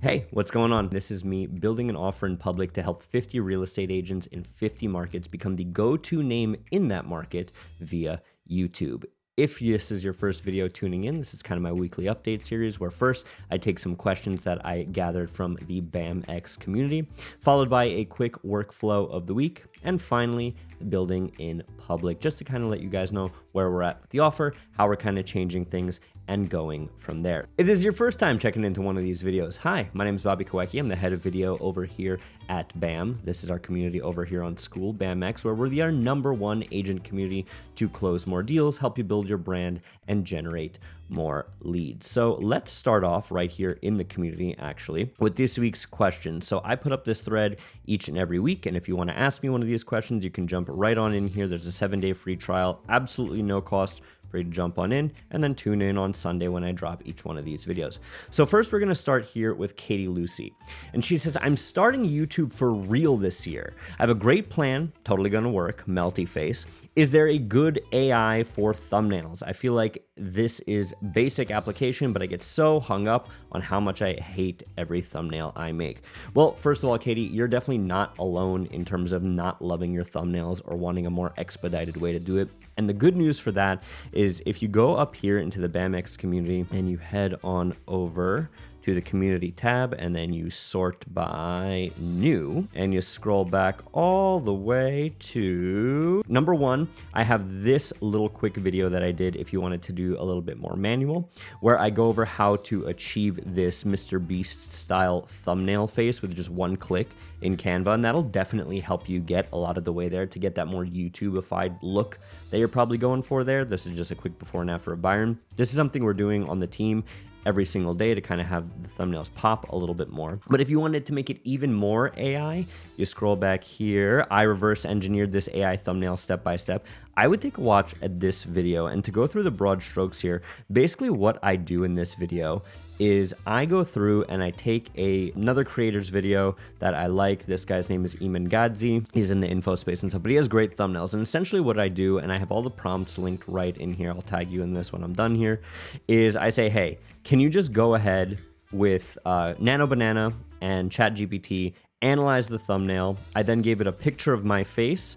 Hey, what's going on? This is me building an offer in public to help 50 real estate agents in 50 markets become the go-to name in that market via YouTube. If this is your first video tuning in, this is kind of my weekly update series where first I take some questions that I gathered from the BAMX community, followed by a quick workflow of the week, and finally building in public, just to kind of let you guys know where we're at with the offer, how we're kind of changing things, and going from there. If this is your first time checking into one of these videos, hi, my name is Bobby Kowecki. I'm the head of video over here at BAM. This is our community over here on School, BAMX, where we're our #1 agent community to close more deals, help you build your brand, and generate more leads. So let's start off right here in the community actually with this week's question. So I put up this thread each and every week, and if you want to ask me one of these questions, you can jump right on in here. There's a 7-day free trial, absolutely no cost for you to jump on in, and then tune in on Sunday when I drop each one of these videos. So first we're going to start here with Katie Lucy, and she says, I'm starting YouTube for real this year. I have a great plan, totally going to work, melty face. Is there a good AI for thumbnails? I feel like this is basic application, but I get so hung up on how much I hate every thumbnail I make. Well, first of all, Katie, you're definitely not alone in terms of not loving your thumbnails or wanting a more expedited way to do it. And the good news for that is if you go up here into the BAMX community and you head on over to the community tab and then you sort by new and you scroll back all the way to #1, I have this little quick video that I did if you wanted to do a little bit more manual, where I go over how to achieve this Mr. Beast style thumbnail face with just one click in Canva, and that'll definitely help you get a lot of the way there to get that more YouTube-ified look that you're probably going for there. This is just a quick before and after of Byron. This is something we're doing on the team every single day to kind of have the thumbnails pop a little bit more. But if you wanted to make it even more AI, you scroll back here. I reverse engineered this AI thumbnail step by step. I would take a watch at this video, and to go through the broad strokes here, basically what I do in this video is I go through and I take another creator's video that I like. This guy's name is Eamon Gadzi. He's in the info space and stuff, but he has great thumbnails. And essentially what I do, and I have all the prompts linked right in here, I'll tag you in this when I'm done here, is I say, hey, can you just go ahead with Nano Banana and ChatGPT, analyze the thumbnail. I then gave it a picture of my face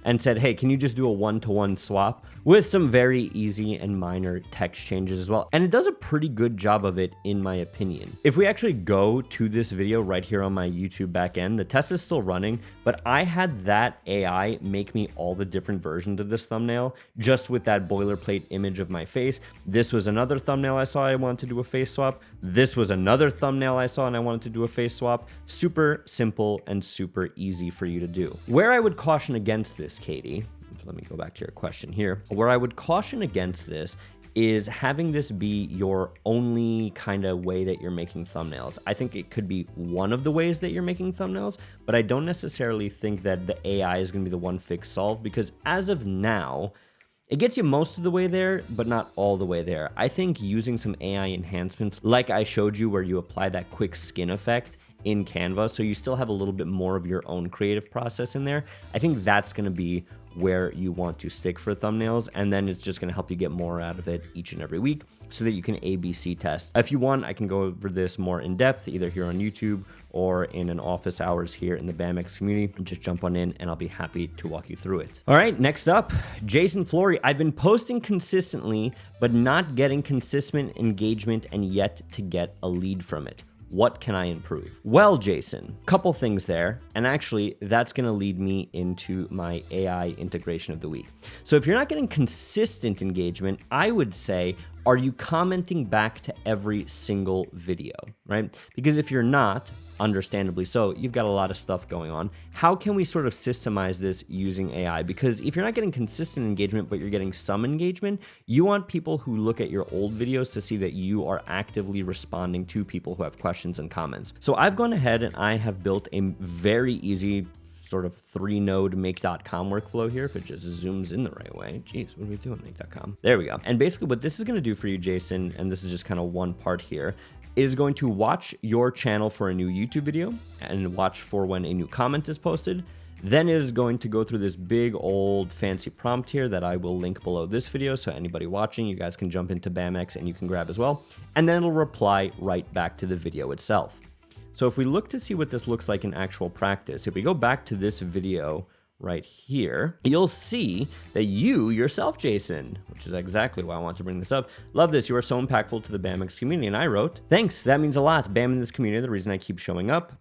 and said, hey, can you just do a one-to-one swap with some very easy and minor text changes as well? And it does a pretty good job of it, in my opinion. If we actually go to this video right here on my YouTube backend, the test is still running, but I had that AI make me all the different versions of this thumbnail just with that boilerplate image of my face. This was another thumbnail I saw I wanted to do a face swap. This was another thumbnail I saw and I wanted to do a face swap. Super simple and super easy for you to do. Where I would caution against this, Katie, let me go back to your question here. Where I would caution against this is having this be your only kind of way that you're making thumbnails. I think it could be one of the ways that you're making thumbnails, but I don't necessarily think that the AI is going to be the one fix solve, because as of now, it gets you most of the way there, but not all the way there. I think using some AI enhancements, like I showed you where you apply that quick skin effect in Canva, so you still have a little bit more of your own creative process in there, I think that's going to be where you want to stick for thumbnails, and then it's just going to help you get more out of it each and every week so that you can ABC test. If you want, I can go over this more in depth either here on YouTube or in an office hours here in the BAMX community. Just jump on in and I'll be happy to walk you through it. All right, next up, Jason Flory. I've been posting consistently but not getting consistent engagement and yet to get a lead from it. What can I improve? Well, Jason, couple things there. And actually, that's going to lead me into my AI integration of the week. So if you're not getting consistent engagement, I would say, are you commenting back to every single video, right? Because if you're not, understandably so, you've got a lot of stuff going on. How can we sort of systemize this using AI? Because if you're not getting consistent engagement, but you're getting some engagement, you want people who look at your old videos to see that you are actively responding to people who have questions and comments. So I've gone ahead and I have built a very easy sort of 3-node make.com workflow here. If it just zooms in the right way. Geez, what are we doing, make.com? There we go. And basically what this is going to do for you, Jason, and this is just kind of one part here, it is going to watch your channel for a new YouTube video and watch for when a new comment is posted. Then it is going to go through this big old fancy prompt here that I will link below this video. So anybody watching, you guys can jump into BAMX and you can grab as well. And then it'll reply right back to the video itself. So if we look to see what this looks like in actual practice, if we go back to this video right here, you'll see that you yourself, Jason, which is exactly why I want to bring this up. Love this. You are so impactful to the BAMX community. And I wrote, thanks. That means a lot. BAM in this community, the reason I keep showing up.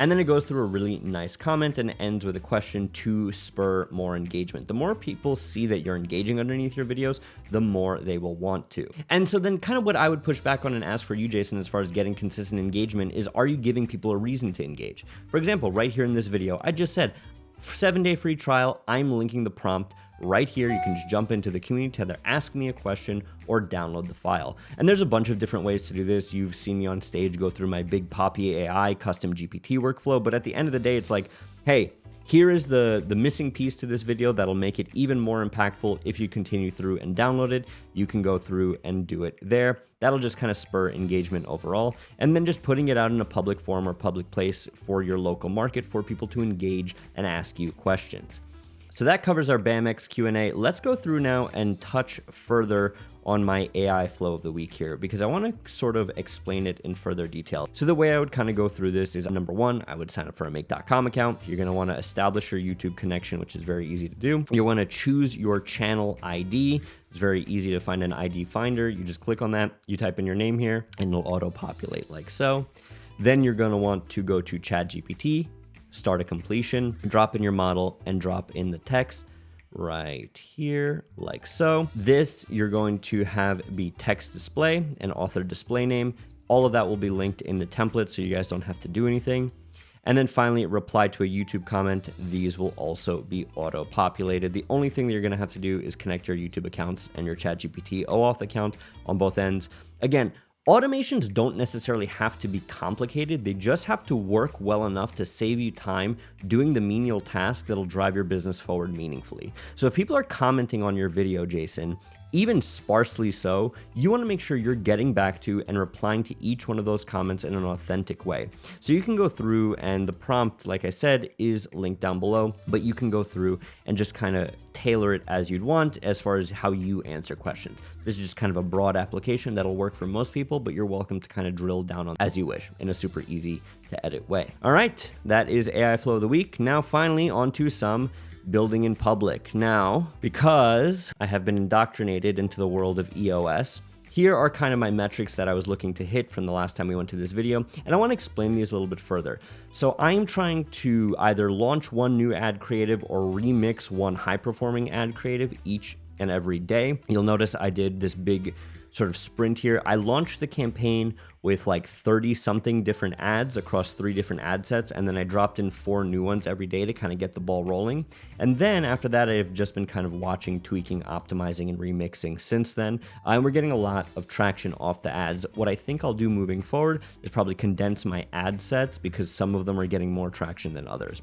And then it goes through a really nice comment and ends with a question to spur more engagement. The more people see that you're engaging underneath your videos, the more they will want to. And so then kind of what I would push back on and ask for you, Jason, as far as getting consistent engagement is, are you giving people a reason to engage? For example, right here in this video, I just said, 7-day free trial, I'm linking the prompt right here. You can just jump into the community tab, either ask me a question or download the file. And there's a bunch of different ways to do this. You've seen me on stage go through my big Poppy AI custom GPT workflow, but at the end of the day, it's like, hey, here is the missing piece to this video that'll make it even more impactful. If you continue through and download it, you can go through and do it there. That'll just kind of spur engagement overall. And then just putting it out in a public forum or public place for your local market for people to engage and ask you questions. So that covers our BAMX Q&A. Let's go through now and touch further on my AI flow of the week here, because I want to sort of explain it in further detail. So the way I would kind of go through this is, number one, I would sign up for a make.com account. You're going to want to establish your YouTube connection, which is very easy to do. You want to choose your channel ID. It's very easy to find an ID finder. You just click on that, you type in your name here, and it'll auto-populate like so. Then you're going to want to go to ChatGPT, start a completion, drop in your model, and drop in the text right here like so. This you're going to have be text display and author display name. All of that will be linked in the template, so you guys don't have to do anything. And then finally, reply to a YouTube comment. These will also be auto-populated. The only thing that you're going to have to do is connect your YouTube accounts and your ChatGPT OAuth account on both ends. Again, automations don't necessarily have to be complicated. They just have to work well enough to save you time doing the menial task that'll drive your business forward meaningfully. So if people are commenting on your video, Jason, even sparsely so, you want to make sure you're getting back to and replying to each one of those comments in an authentic way. So you can go through, and the prompt, like I said, is linked down below, but you can go through and just kind of tailor it as you'd want as far as how you answer questions. This is just kind of a broad application that'll work for most people, but you're welcome to kind of drill down on as you wish in a super easy to edit way. All right, that is AI Flow of the Week. Now finally onto some building in public. Now, because I have been indoctrinated into the world of EOS, here are kind of my metrics that I was looking to hit from the last time we went to this video, and I want to explain these a little bit further. So I'm trying to either launch one new ad creative or remix one high-performing ad creative each and every day. You'll notice I did this big sort of sprint here. I launched the campaign with like 30 something different ads across 3 different ad sets, and then I dropped in 4 new ones every day to kind of get the ball rolling. And then after that, I've just been kind of watching, tweaking, optimizing, and remixing since then. And we're getting a lot of traction off the ads. What I think I'll do moving forward is probably condense my ad sets, because some of them are getting more traction than others.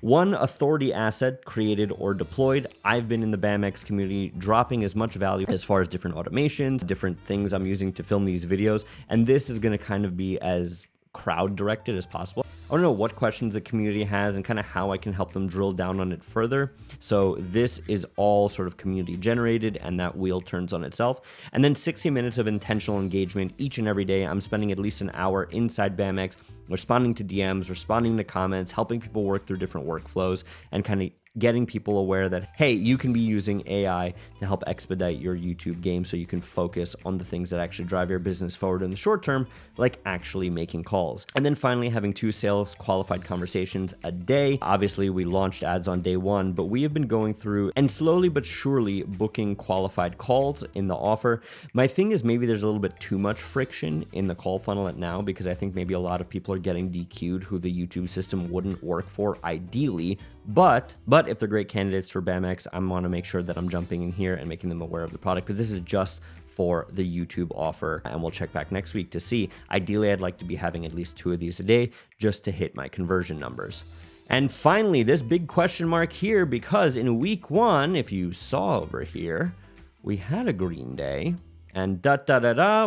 One authority asset created or deployed. I've been in the BAMX community dropping as much value as far as different automations, different things I'm using to film these videos, and this is going to kind of be as crowd directed as possible. I want to know what questions the community has and kind of how I can help them drill down on it further. So this is all sort of community generated, and that wheel turns on itself. And then 60 minutes of intentional engagement each and every day. I'm spending at least an hour inside BAMX, responding to DMs, responding to comments, helping people work through different workflows, and kind of getting people aware that, hey, you can be using AI to help expedite your YouTube game so you can focus on the things that actually drive your business forward in the short term, like actually making calls. And then finally, having 2 sales qualified conversations a day. Obviously, we launched ads on day 1, but we have been going through and slowly but surely booking qualified calls in the offer. My thing is, maybe there's a little bit too much friction in the call funnel at now, because I think maybe a lot of people are getting DQ'd who the YouTube system wouldn't work for ideally. But if they're great candidates for BAMX, I want to make sure that I'm jumping in here and making them aware of the product. But this is just for the YouTube offer, and we'll check back next week to see. Ideally, I'd like to be having at least 2 of these a day just to hit my conversion numbers. And finally, this big question mark here, because in week 1, if you saw over here, we had a green day, and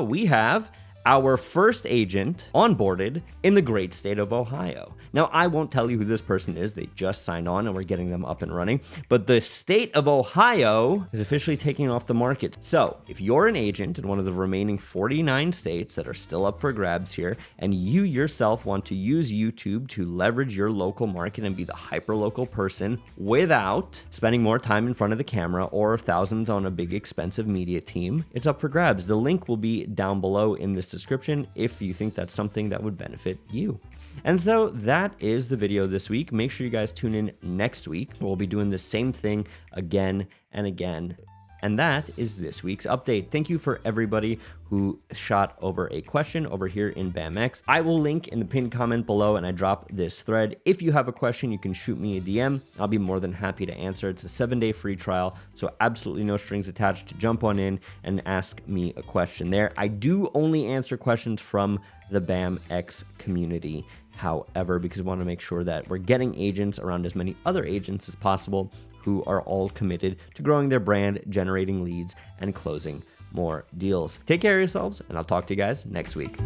we have our first agent onboarded in the great state of Ohio. Now, I won't tell you who this person is. They just signed on and we're getting them up and running. But the state of Ohio is officially taking off the market. So if you're an agent in one of the remaining 49 states that are still up for grabs here, and you yourself want to use YouTube to leverage your local market and be the hyper-local person without spending more time in front of the camera or thousands on a big expensive media team, it's up for grabs. The link will be down below in this description if you think that's something that would benefit you. And so that is the video this week. Make sure you guys tune in next week. We'll be doing the same thing again and again. And that is this week's update. Thank you for everybody who shot over a question over here in BAMX. I will link in the pinned comment below and I drop this thread. If you have a question, you can shoot me a DM. I'll be more than happy to answer. It's a 7-day free trial, so absolutely no strings attached. To jump on in and ask me a question there. I do only answer questions from the BAMX community, however, because we want to make sure that we're getting agents around as many other agents as possible who are all committed to growing their brand, generating leads, and closing more deals. Take care of yourselves, and I'll talk to you guys next week.